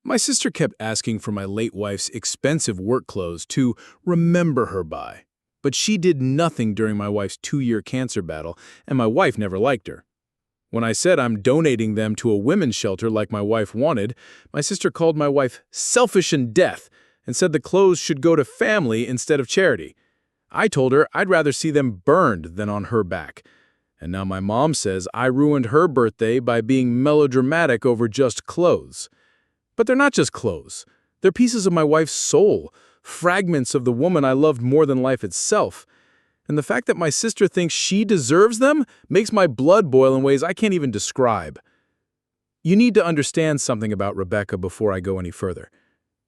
My sister kept asking for my late wife's expensive work clothes to remember her by. But she did nothing during my wife's 2-year cancer battle, and my wife never liked her. When I said I'm donating them to a women's shelter like my wife wanted, my sister called my wife selfish and death and said the clothes should go to family instead of charity. I told her I'd rather see them burned than on her back. And now my mom says I ruined her birthday by being melodramatic over just clothes. But they're not just clothes. They're pieces of my wife's soul, fragments of the woman I loved more than life itself. And the fact that my sister thinks she deserves them makes my blood boil in ways I can't even describe. You need to understand something about Rebecca before I go any further.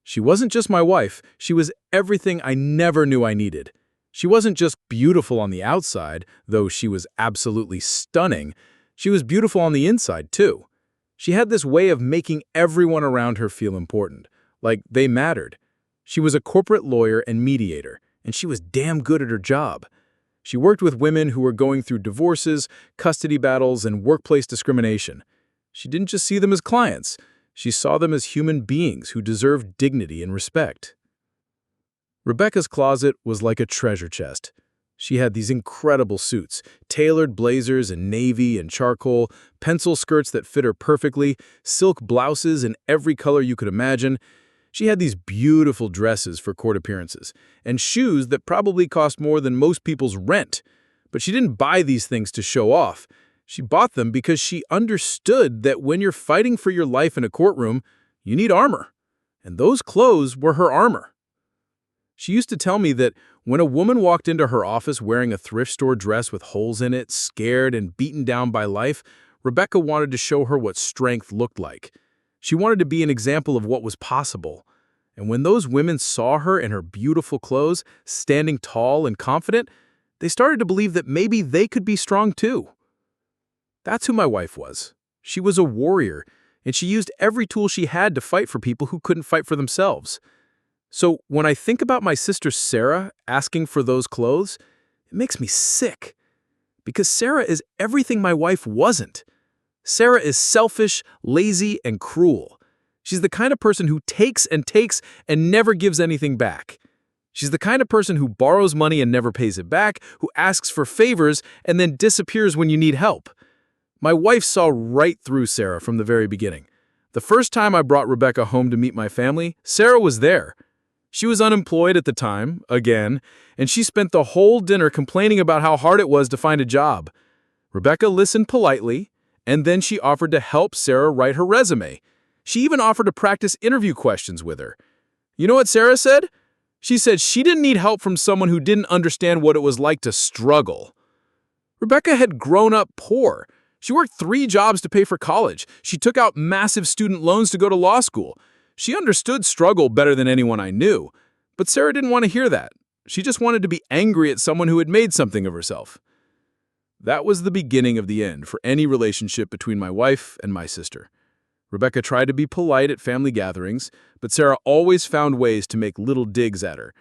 She wasn't just my wife, she was everything I never knew I needed. She wasn't just beautiful on the outside, though she was absolutely stunning. She was beautiful on the inside, too. She had this way of making everyone around her feel important, like they mattered. She was a corporate lawyer and mediator, and she was damn good at her job. She worked with women who were going through divorces, custody battles, and workplace discrimination. She didn't just see them as clients. She saw them as human beings who deserved dignity and respect. Rebecca's closet was like a treasure chest. She had these incredible suits, tailored blazers in navy and charcoal, pencil skirts that fit her perfectly, silk blouses in every color you could imagine. She had these beautiful dresses for court appearances, and shoes that probably cost more than most people's rent. But she didn't buy these things to show off. She bought them because she understood that when you're fighting for your life in a courtroom, you need armor. And those clothes were her armor. She used to tell me that when a woman walked into her office wearing a thrift store dress with holes in it, scared and beaten down by life, Rebecca wanted to show her what strength looked like. She wanted to be an example of what was possible. And when those women saw her in her beautiful clothes, standing tall and confident, they started to believe that maybe they could be strong too. That's who my wife was. She was a warrior, and she used every tool she had to fight for people who couldn't fight for themselves. So when I think about my sister Sarah asking for those clothes, it makes me sick. Because Sarah is everything my wife wasn't. Sarah is selfish, lazy, and cruel. She's the kind of person who takes and never gives anything back. She's the kind of person who borrows money and never pays it back, who asks for favors and then disappears when you need help. My wife saw right through Sarah from the very beginning. The first time I brought Rebecca home to meet my family, Sarah was there. She was unemployed at the time, again, and she spent the whole dinner complaining about how hard it was to find a job. Rebecca listened politely, and then she offered to help Sarah write her resume. She even offered to practice interview questions with her. You know what Sarah said? She said she didn't need help from someone who didn't understand what it was like to struggle. Rebecca had grown up poor. She worked 3 jobs to pay for college. She took out massive student loans to go to law school. She understood struggle better than anyone I knew. But Sarah didn't want to hear that. She just wanted to be angry at someone who had made something of herself. That was the beginning of the end for any relationship between my wife and my sister. Rebecca tried to be polite at family gatherings, but Sarah always found ways to make little digs at her.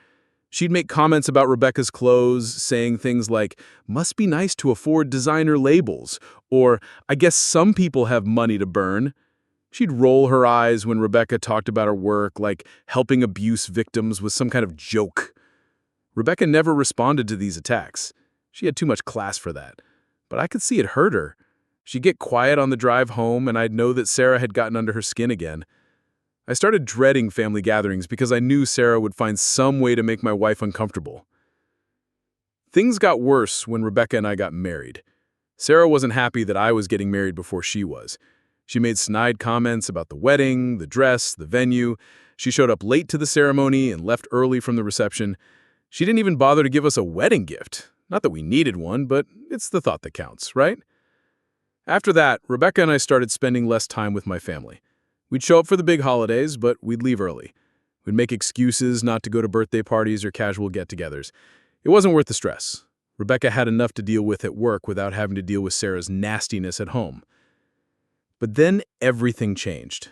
She'd make comments about Rebecca's clothes, saying things like, "Must be nice to afford designer labels," or, "I guess some people have money to burn." She'd roll her eyes when Rebecca talked about her work, like helping abuse victims was some kind of joke. Rebecca never responded to these attacks. She had too much class for that. But I could see it hurt her. She'd get quiet on the drive home, and I'd know that Sarah had gotten under her skin again. I started dreading family gatherings because I knew Sarah would find some way to make my wife uncomfortable. Things got worse when Rebecca and I got married. Sarah wasn't happy that I was getting married before she was. She made snide comments about the wedding, the dress, the venue. She showed up late to the ceremony and left early from the reception. She didn't even bother to give us a wedding gift. Not that we needed one, but it's the thought that counts, right? After that, Rebecca and I started spending less time with my family. We'd show up for the big holidays, but we'd leave early. We'd make excuses not to go to birthday parties or casual get-togethers. It wasn't worth the stress. Rebecca had enough to deal with at work without having to deal with Sarah's nastiness at home. But then everything changed.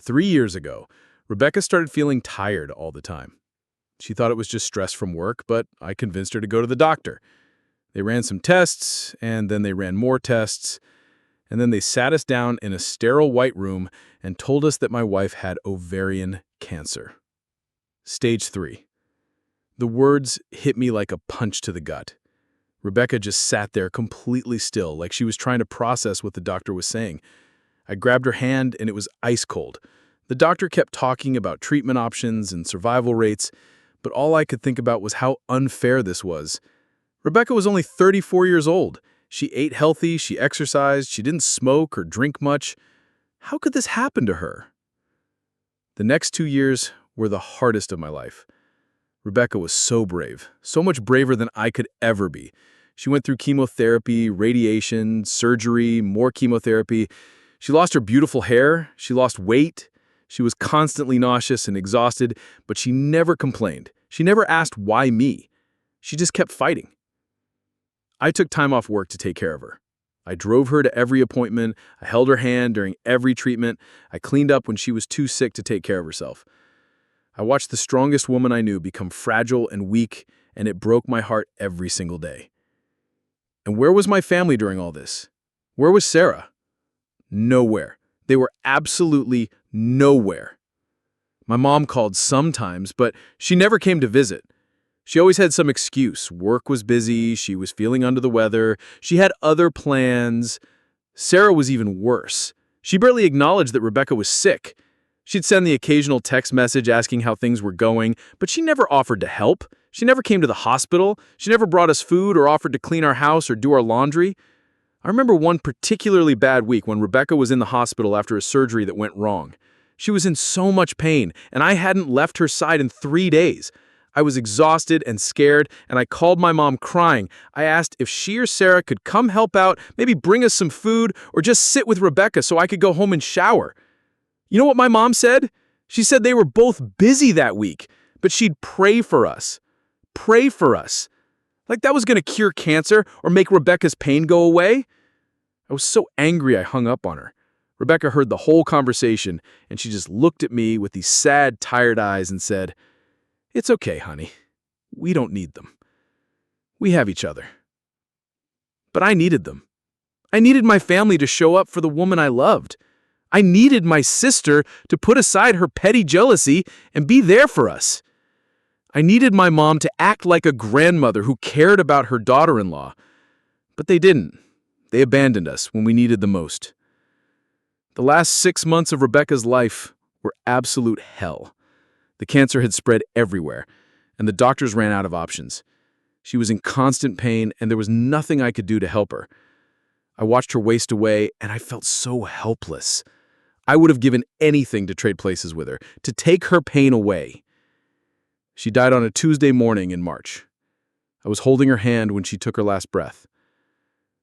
3 years ago, Rebecca started feeling tired all the time. She thought it was just stress from work, but I convinced her to go to the doctor. They ran some tests, and then they ran more tests, And then they sat us down in a sterile white room and told us that my wife had ovarian cancer. Stage 3. The words hit me like a punch to the gut. Rebecca just sat there completely still, like she was trying to process what the doctor was saying. I grabbed her hand and it was ice cold. The doctor kept talking about treatment options and survival rates, but all I could think about was how unfair this was. Rebecca was only 34 years old. She ate healthy, she exercised, she didn't smoke or drink much. How could this happen to her? The next 2 years were the hardest of my life. Rebecca was so brave, so much braver than I could ever be. She went through chemotherapy, radiation, surgery, more chemotherapy. She lost her beautiful hair, she lost weight. She was constantly nauseous and exhausted, but she never complained. She never asked why me. She just kept fighting. I took time off work to take care of her. I drove her to every appointment, I held her hand during every treatment, I cleaned up when she was too sick to take care of herself. I watched the strongest woman I knew become fragile and weak, and it broke my heart every single day. And where was my family during all this? Where was Sarah? Nowhere. They were absolutely nowhere. My mom called sometimes, but she never came to visit. She always had some excuse. Work was busy, she was feeling under the weather, she had other plans. Sarah was even worse. She barely acknowledged that Rebecca was sick. She'd send the occasional text message asking how things were going, but she never offered to help. She never came to the hospital. She never brought us food or offered to clean our house or do our laundry. I remember one particularly bad week when Rebecca was in the hospital after a surgery that went wrong. She was in so much pain, and I hadn't left her side in 3 days. I was exhausted and scared, and I called my mom crying. I asked if she or Sarah could come help out, maybe bring us some food, or just sit with Rebecca so I could go home and shower. You know what my mom said? She said they were both busy that week, but she'd pray for us. Pray for us. Like that was going to cure cancer or make Rebecca's pain go away? I was so angry I hung up on her. Rebecca heard the whole conversation, and she just looked at me with these sad, tired eyes and said, "It's okay, honey. We don't need them. We have each other." But I needed them. I needed my family to show up for the woman I loved. I needed my sister to put aside her petty jealousy and be there for us. I needed my mom to act like a grandmother who cared about her daughter-in-law. But they didn't. They abandoned us when we needed them most. The last 6 months of Rebecca's life were absolute hell. The cancer had spread everywhere, and the doctors ran out of options. She was in constant pain, and there was nothing I could do to help her. I watched her waste away, and I felt so helpless. I would have given anything to trade places with her, to take her pain away. She died on a Tuesday morning in March. I was holding her hand when she took her last breath.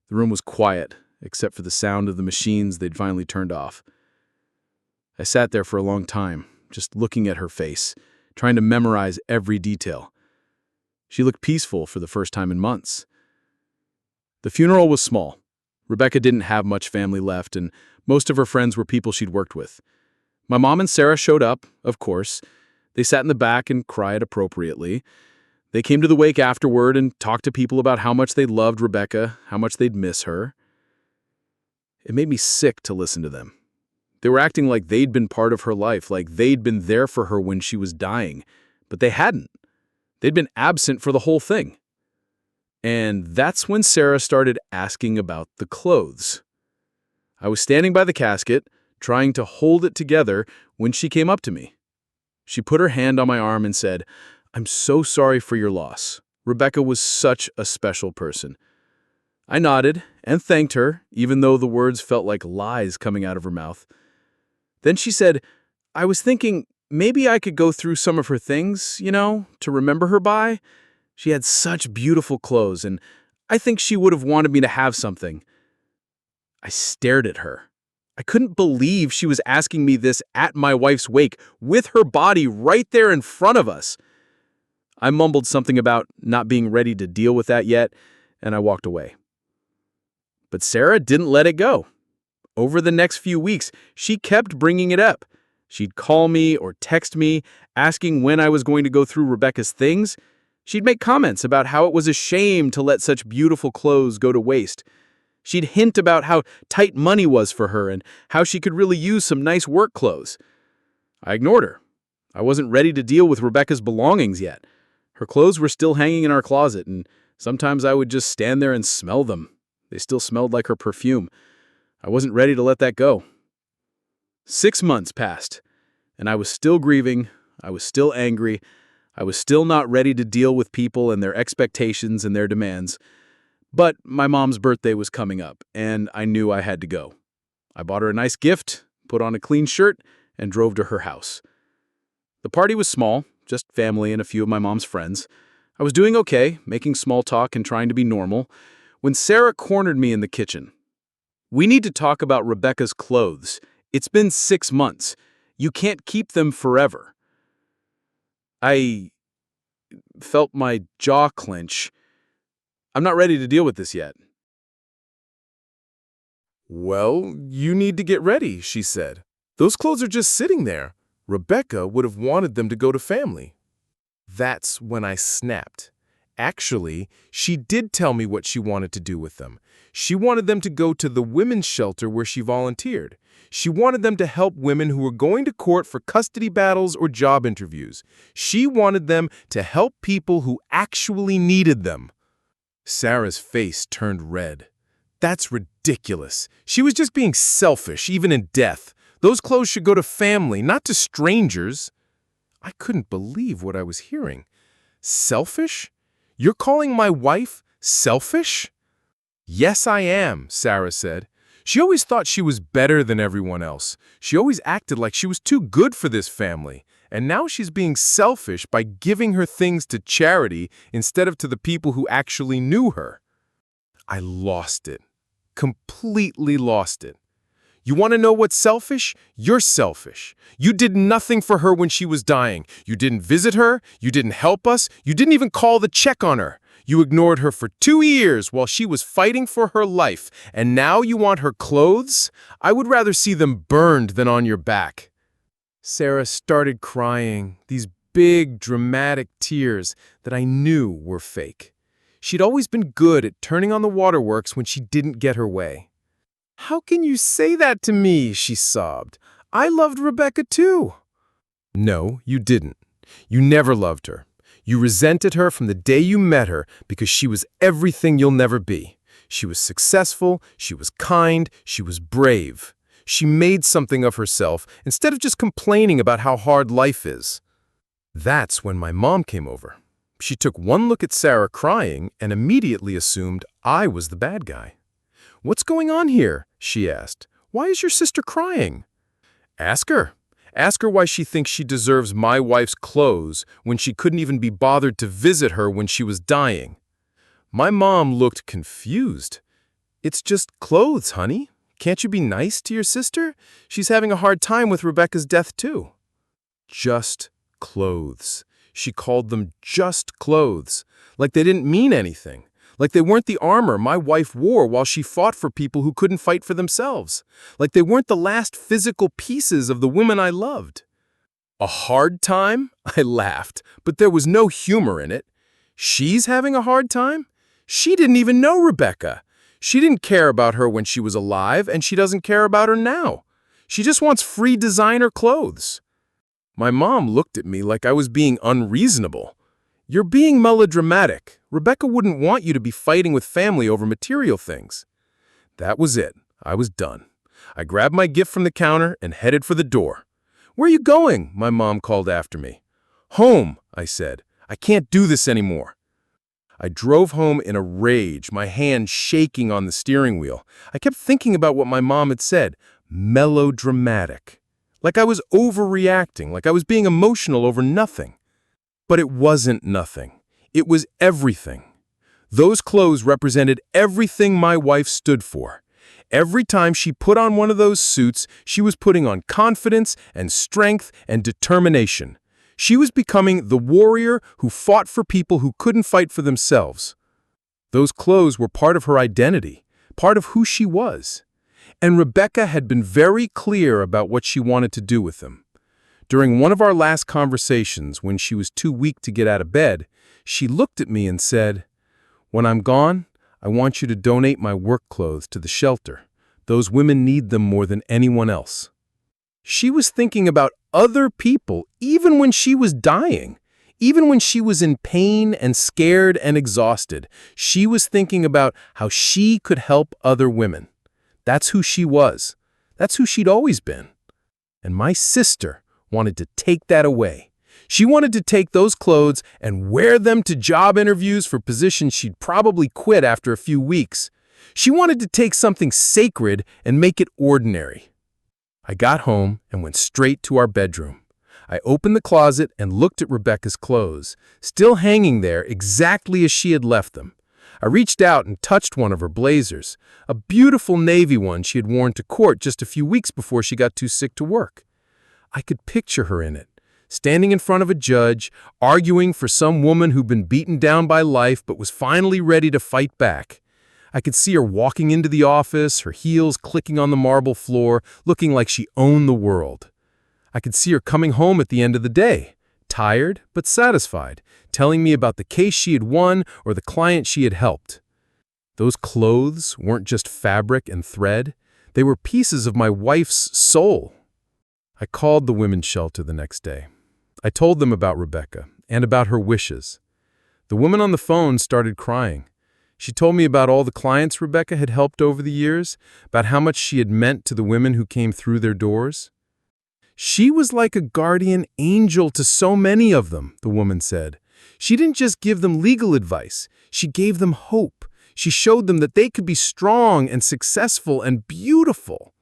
The room was quiet, except for the sound of the machines they'd finally turned off. I sat there for a long time, just looking at her face, trying to memorize every detail. She looked peaceful for the first time in months. The funeral was small. Rebecca didn't have much family left, and most of her friends were people she'd worked with. My mom and Sarah showed up, of course. They sat in the back and cried appropriately. They came to the wake afterward and talked to people about how much they loved Rebecca, how much they'd miss her. It made me sick to listen to them. They were acting like they'd been part of her life, like they'd been there for her when she was dying. But they hadn't. They'd been absent for the whole thing. And that's when Sarah started asking about the clothes. I was standing by the casket, trying to hold it together, when she came up to me. She put her hand on my arm and said, "I'm so sorry for your loss. Rebecca was such a special person." I nodded and thanked her, even though the words felt like lies coming out of her mouth. Then she said, "I was thinking maybe I could go through some of her things, to remember her by. She had such beautiful clothes, and I think she would have wanted me to have something." I stared at her. I couldn't believe she was asking me this at my wife's wake, with her body right there in front of us. I mumbled something about not being ready to deal with that yet, and I walked away. But Sarah didn't let it go. Over the next few weeks, she kept bringing it up. She'd call me or text me, asking when I was going to go through Rebecca's things. She'd make comments about how it was a shame to let such beautiful clothes go to waste. She'd hint about how tight money was for her and how she could really use some nice work clothes. I ignored her. I wasn't ready to deal with Rebecca's belongings yet. Her clothes were still hanging in our closet, and sometimes I would just stand there and smell them. They still smelled like her perfume. I wasn't ready to let that go. 6 months passed, and I was still grieving. I was still angry. I was still not ready to deal with people and their expectations and their demands. But my mom's birthday was coming up, and I knew I had to go. I bought her a nice gift, put on a clean shirt, and drove to her house. The party was small, just family and a few of my mom's friends. I was doing okay, making small talk and trying to be normal, when Sarah cornered me in the kitchen. "We need to talk about Rebecca's clothes. It's been 6 months. You can't keep them forever." I felt my jaw clench. "I'm not ready to deal with this yet." "Well, you need to get ready," she said. "Those clothes are just sitting there. Rebecca would have wanted them to go to family." That's when I snapped. Actually, she did tell me what she wanted to do with them. She wanted them to go to the women's shelter where she volunteered. She wanted them to help women who were going to court for custody battles or job interviews. She wanted them to help people who actually needed them. Sarah's face turned red. "That's ridiculous. She was just being selfish, even in death. Those clothes should go to family, not to strangers." I couldn't believe what I was hearing. Selfish? You're calling my wife selfish? "Yes, I am," Sarah said. "She always thought she was better than everyone else. She always acted like she was too good for this family. And now she's being selfish by giving her things to charity instead of to the people who actually knew her." I lost it. Completely lost it. You want to know what's selfish? You're selfish. You did nothing for her when she was dying. You didn't visit her. You didn't help us. You didn't even call to check on her. You ignored her for 2 years while she was fighting for her life. And now you want her clothes? I would rather see them burned than on your back. Sarah started crying, these big, dramatic tears that I knew were fake. She'd always been good at turning on the waterworks when she didn't get her way. "How can you say that to me?" she sobbed. "I loved Rebecca too." "No, you didn't. You never loved her. You resented her from the day you met her because she was everything you'll never be. She was successful, she was kind, she was brave. She made something of herself instead of just complaining about how hard life is." That's when my mom came over. She took one look at Sarah crying and immediately assumed I was the bad guy. "What's going on here?" she asked. "Why is your sister crying?" "Ask her. Ask her why she thinks she deserves my wife's clothes when she couldn't even be bothered to visit her when she was dying." My mom looked confused. "It's just clothes, honey. Can't you be nice to your sister? She's having a hard time with Rebecca's death too." Just clothes. She called them just clothes, like they didn't mean anything. Like they weren't the armor my wife wore while she fought for people who couldn't fight for themselves. Like they weren't the last physical pieces of the women I loved. "A hard time?" I laughed, but there was no humor in it. "She's having a hard time? She didn't even know Rebecca. She didn't care about her when she was alive, and she doesn't care about her now. She just wants free designer clothes." My mom looked at me like I was being unreasonable. "You're being melodramatic. Rebecca wouldn't want you to be fighting with family over material things." That was it. I was done. I grabbed my gift from the counter and headed for the door. "Where are you going?" my mom called after me. "Home," I said. "I can't do this anymore." I drove home in a rage, my hand shaking on the steering wheel. I kept thinking about what my mom had said. Melodramatic. Like I was overreacting, like I was being emotional over nothing. But it wasn't nothing. It was everything. Those clothes represented everything my wife stood for. Every time she put on one of those suits, she was putting on confidence and strength and determination. She was becoming the warrior who fought for people who couldn't fight for themselves. Those clothes were part of her identity, part of who she was. And Rebecca had been very clear about what she wanted to do with them. During one of our last conversations, when she was too weak to get out of bed, she looked at me and said, "When I'm gone, I want you to donate my work clothes to the shelter. Those women need them more than anyone else." She was thinking about other people even when she was dying. Even when she was in pain and scared and exhausted, she was thinking about how she could help other women. That's who she was. That's who she'd always been. And my sister wanted to take that away. She wanted to take those clothes and wear them to job interviews for positions she'd probably quit after a few weeks. She wanted to take something sacred and make it ordinary. I got home and went straight to our bedroom. I opened the closet and looked at Rebecca's clothes, still hanging there exactly as she had left them. I reached out and touched one of her blazers, a beautiful navy one she had worn to court just a few weeks before she got too sick to work. I could picture her in it, standing in front of a judge, arguing for some woman who'd been beaten down by life but was finally ready to fight back. I could see her walking into the office, her heels clicking on the marble floor, looking like she owned the world. I could see her coming home at the end of the day, tired but satisfied, telling me about the case she had won or the client she had helped. Those clothes weren't just fabric and thread. They were pieces of my wife's soul. I called the women's shelter the next day. I told them about Rebecca and about her wishes. The woman on the phone started crying. She told me about all the clients Rebecca had helped over the years, about how much she had meant to the women who came through their doors. She was like a guardian angel to so many of them, the woman said. She didn't just give them legal advice. She gave them hope. She showed them that they could be strong and successful and beautiful.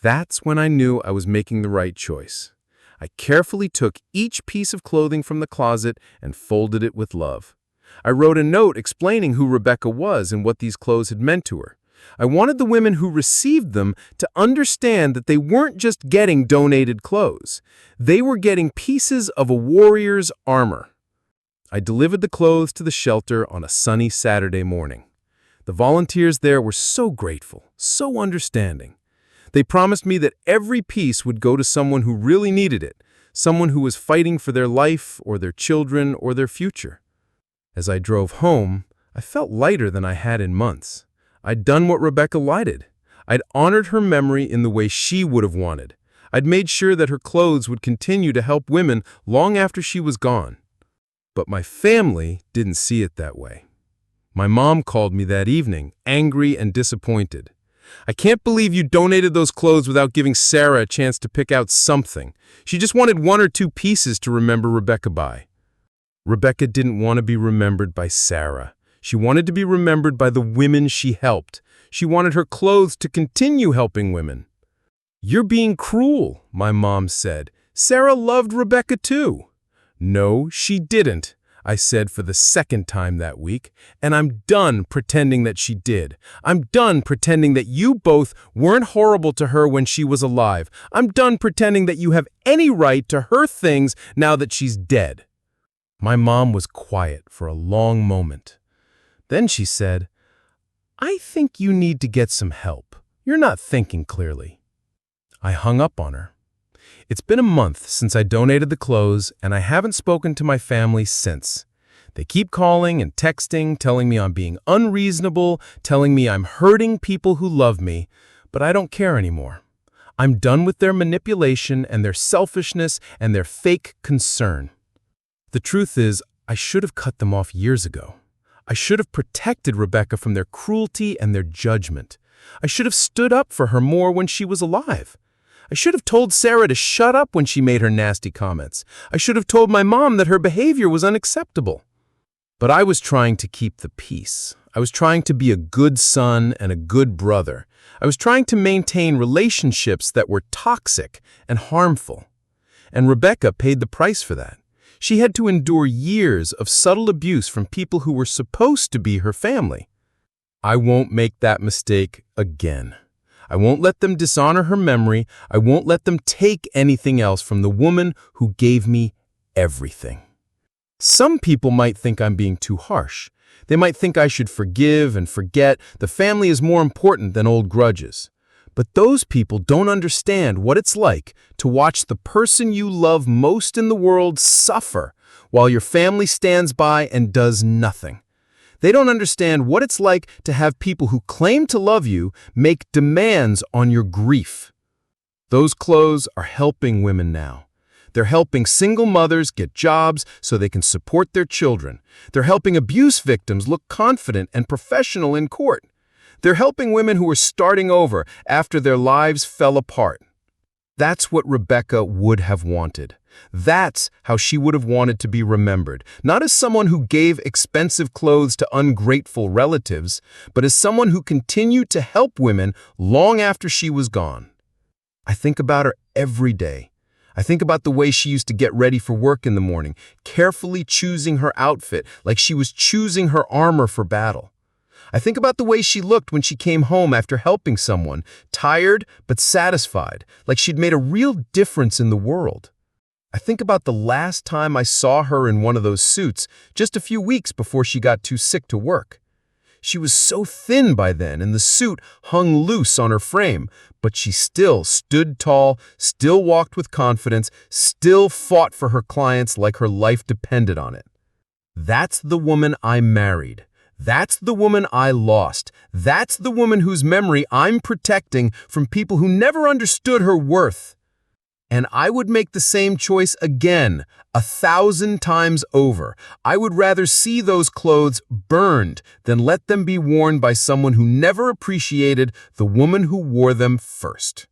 That's when I knew I was making the right choice. I carefully took each piece of clothing from the closet and folded it with love. I wrote a note explaining who Rebecca was and what these clothes had meant to her. I wanted the women who received them to understand that they weren't just getting donated clothes. They were getting pieces of a warrior's armor. I delivered the clothes to the shelter on a sunny Saturday morning. The volunteers there were so grateful, so understanding. They promised me that every piece would go to someone who really needed it, someone who was fighting for their life or their children or their future. As I drove home, I felt lighter than I had in months. I'd done what Rebecca lighted. I'd honored her memory in the way she would have wanted. I'd made sure that her clothes would continue to help women long after she was gone. But my family didn't see it that way. My mom called me that evening, angry and disappointed. "I can't believe you donated those clothes without giving Sarah a chance to pick out something. She just wanted one or two pieces to remember Rebecca by." Rebecca didn't want to be remembered by Sarah. She wanted to be remembered by the women she helped. She wanted her clothes to continue helping women. "You're being cruel," my mom said. "Sarah loved Rebecca too." "No, she didn't," I said for the second time that week, "and I'm done pretending that she did. I'm done pretending that you both weren't horrible to her when she was alive. I'm done pretending that you have any right to her things now that she's dead." My mom was quiet for a long moment. Then she said, "I think you need to get some help. You're not thinking clearly." I hung up on her. It's been a month since I donated the clothes, and I haven't spoken to my family since. They keep calling and texting, telling me I'm being unreasonable, telling me I'm hurting people who love me, but I don't care anymore. I'm done with their manipulation and their selfishness and their fake concern. The truth is, I should have cut them off years ago. I should have protected Rebecca from their cruelty and their judgment. I should have stood up for her more when she was alive. I should have told Sarah to shut up when she made her nasty comments. I should have told my mom that her behavior was unacceptable. But I was trying to keep the peace. I was trying to be a good son and a good brother. I was trying to maintain relationships that were toxic and harmful. And Rebecca paid the price for that. She had to endure years of subtle abuse from people who were supposed to be her family. I won't make that mistake again. I won't let them dishonor her memory. I won't let them take anything else from the woman who gave me everything. Some people might think I'm being too harsh. They might think I should forgive and forget. The family is more important than old grudges. But those people don't understand what it's like to watch the person you love most in the world suffer while your family stands by and does nothing. They don't understand what it's like to have people who claim to love you make demands on your grief. Those clothes are helping women now. They're helping single mothers get jobs so they can support their children. They're helping abuse victims look confident and professional in court. They're helping women who are starting over after their lives fell apart. That's what Rebecca would have wanted. That's how she would have wanted to be remembered, not as someone who gave expensive clothes to ungrateful relatives, but as someone who continued to help women long after she was gone. I think about her every day. I think about the way she used to get ready for work in the morning, carefully choosing her outfit like she was choosing her armor for battle. I think about the way she looked when she came home after helping someone, tired but satisfied, like she'd made a real difference in the world. I think about the last time I saw her in one of those suits, just a few weeks before she got too sick to work. She was so thin by then, and the suit hung loose on her frame, but she still stood tall, still walked with confidence, still fought for her clients like her life depended on it. That's the woman I married. That's the woman I lost. That's the woman whose memory I'm protecting from people who never understood her worth. And I would make the same choice again, 1,000 times over. I would rather see those clothes burned than let them be worn by someone who never appreciated the woman who wore them first.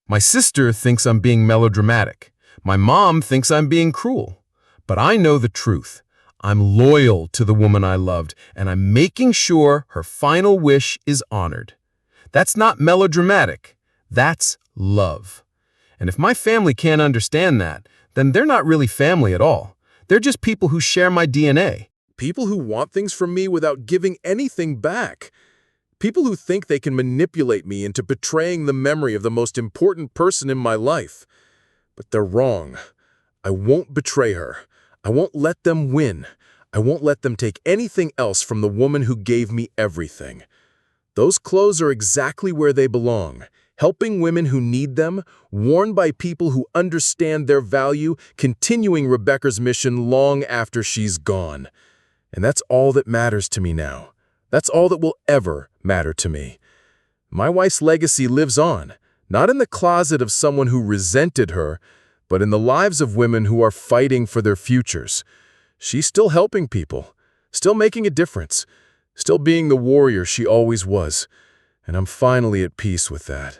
My sister thinks I'm being melodramatic. My mom thinks I'm being cruel. But I know the truth. I'm loyal to the woman I loved, and I'm making sure her final wish is honored. That's not melodramatic. That's love. And if my family can't understand that, then they're not really family at all. They're just people who share my DNA. People who want things from me without giving anything back. People who think they can manipulate me into betraying the memory of the most important person in my life. But they're wrong. I won't betray her. I won't let them win. I won't let them take anything else from the woman who gave me everything. Those clothes are exactly where they belong. Helping women who need them, worn by people who understand their value, continuing Rebecca's mission long after she's gone. And that's all that matters to me now. That's all that will ever matter to me. My wife's legacy lives on, not in the closet of someone who resented her, but in the lives of women who are fighting for their futures. She's still helping people, still making a difference, still being the warrior she always was. And I'm finally at peace with that.